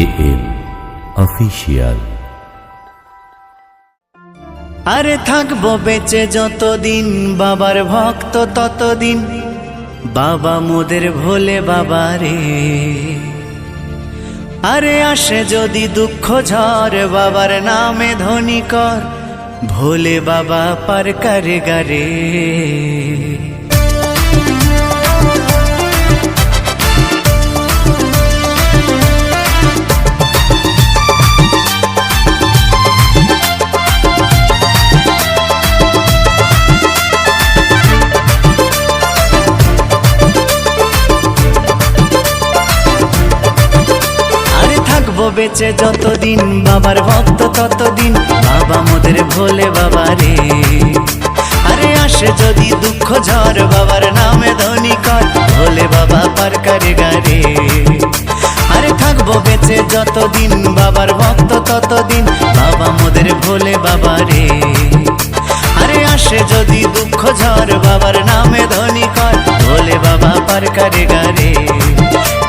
UKM official. আরে থাকবো বেঁচে যতদিন বাবার ভক্ত ততদিন, বাবা মোদের ভোলে বাবা রে। আরে আসে যদি দুঃখ ঝড় বাবার নামে ধ্বনি কর, ভোলে বাবা পার করে গারে। বেঁচে যতদিন বাবার ভক্ত ততদিন, বাবা মোদের ভোলে বাবা রে। আরে আসে যদি দুঃখ ঝড় বাবার নামে ধ্বনি কর, ভোলে বাবা পার করে গারে। আরে থাকবো বেঁচে যতদিন বাবার ভক্ত ততদিন, বাবা মোদের ভোলে বাবা রে। আরে আসে যদি দুঃখ ঝড় বাবার নামে ধ্বনি কর, ভোলে বাবা পার করে গারে।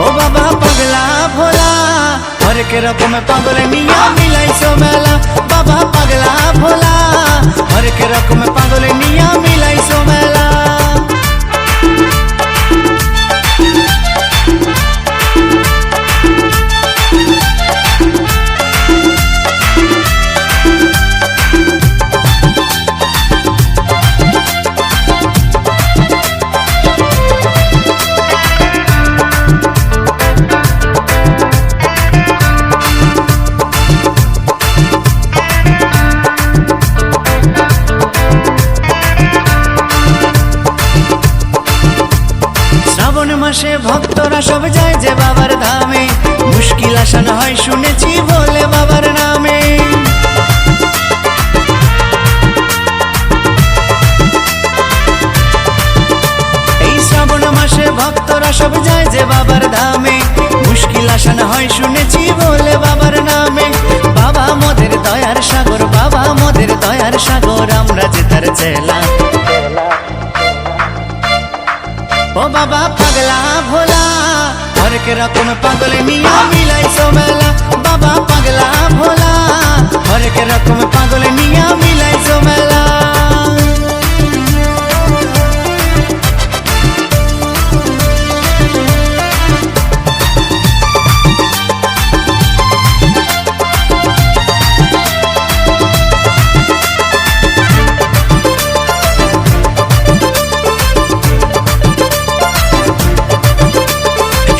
ও বাবা পাগলা ভোলা হরেক রকম পাগল নিয়া মিলাইছো মেলা, বাবা পাগলা ভোলা হরেক রকম পাগল নিয়া মিলাইছো মেলা। মাসে ভক্তরা সব যায় যে বাবার ধামে, মুশকিল আসান হয় শুনেছি ভোলে বাবার নামে। এই শ্রাবণ মাসে ভক্তরা সব যায় যে বাবার ধামে, মুশকিল আসান হয় শুনেছি ভোলে বাবার নামে। বাবা মোদের দয়ার সাগর, বাবা মোদের দয়ার সাগর, আমরা যে তার চেলা। ও বাবা পাগলা ভোলা হরেক রকম পাগল নিয়া মিলাইছো মেলা, বাবা পাগলা ভোলা হরেক রকম পাগল নিয়া মিলাইছো মেলা।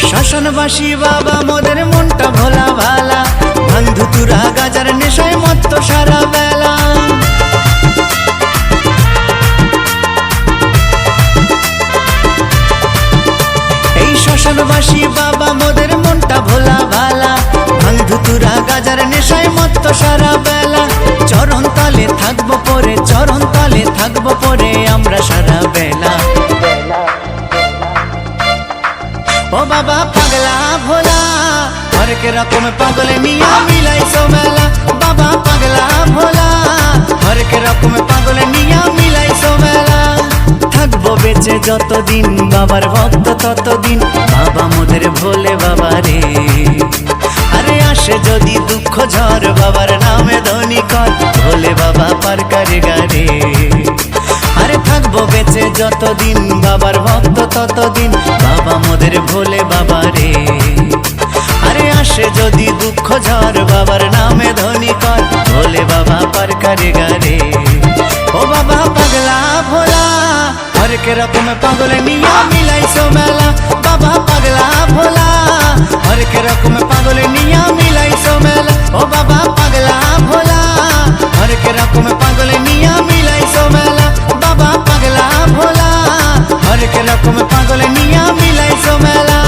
শ্মশানবাসী বাবা মোদের মনটা ভোলা ভালা, বন্ধু তুরা গাজার নেশায় মত্ত সারা বেলা। এই শ্মশানবাসী বাবা মোদের মনটা ভোলা ভালা, বন্ধু তুরা গাজার নেশায় মত্ত সারা বেলা। চরণ তলে থাকবো পরে, চরণ তলে থাকবো পরে আমরা সারা বেলা। ও বাবা পাগলা ভোলা হরেক রকম পাগল নিয়া মিলাইছো মেলা, বাবা পাগলা ভোলা হরেক রকম পাগল নিয়া মিলাইছো মেলা। থাকবো বেঁচে যতদিন বাবার ভক্ত ততদিন, বাবা মোদের ভোলে বাবা রে। আরে আসে যদি দুঃখ ঝড় বাবার নামে ধ্বনি কর, ভোলে বাবা পার করে গারে। আরে থাকবো বেঁচে যতদিন বাবার ভক্ত ততদিন, বাবা মোদের ভোলে বাবা রে। আরে আসে যদি দুঃখ ঝড় বাবার নামে ধ্বনি কর, ভোলে বাবা পার করে গারে। ও বাবা পাগলা ভোলা হরেক রকম পাগল নিয়া মিলাইছো মেলা, বাবা পাগলা ভোলা হরেক রকম পাগল নিয়া মিলাইছো মেলা। ও বাবা পাগলা ভোলা হরেক রকম পাগল নিয়া মিলাইছো মেলা, বাবা পাগলা ভোলা হরেক রকম পাগল নিয়া মিলাইছো মেলা।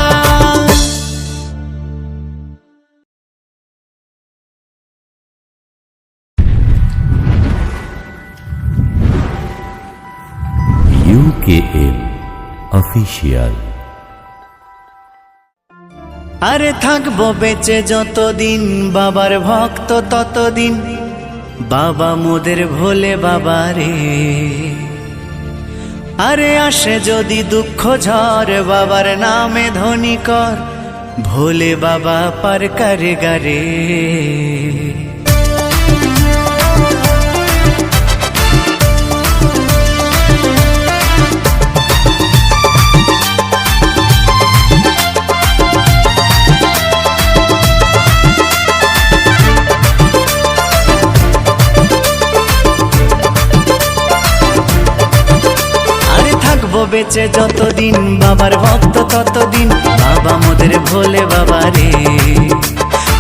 UKM official. আরে থাকবো বেঁচে যতদিন বাবার ভক্ত ততদিন, বাবা মোদের ভোলে বাবা রে। আরে আসে যদি দুঃখ ঝড় বাবার নামে ধ্বনি কর, भोले बाबा पर करेगा रे। বেঁচে যতদিন বাবার ভক্ত ততদিন বাবা মোদের ভোলে বাবা রে।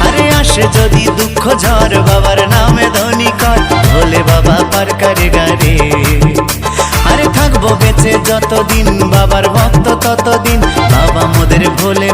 আরে আসে যদি দুঃখ ঝড় বাবার নামে ধ্বনি কর ভোলে বাবা পার করেগা রে। আরে থাকবো বেঁচে যতদিন বাবার ভক্ত ততদিন বাবা মোদের ভোলে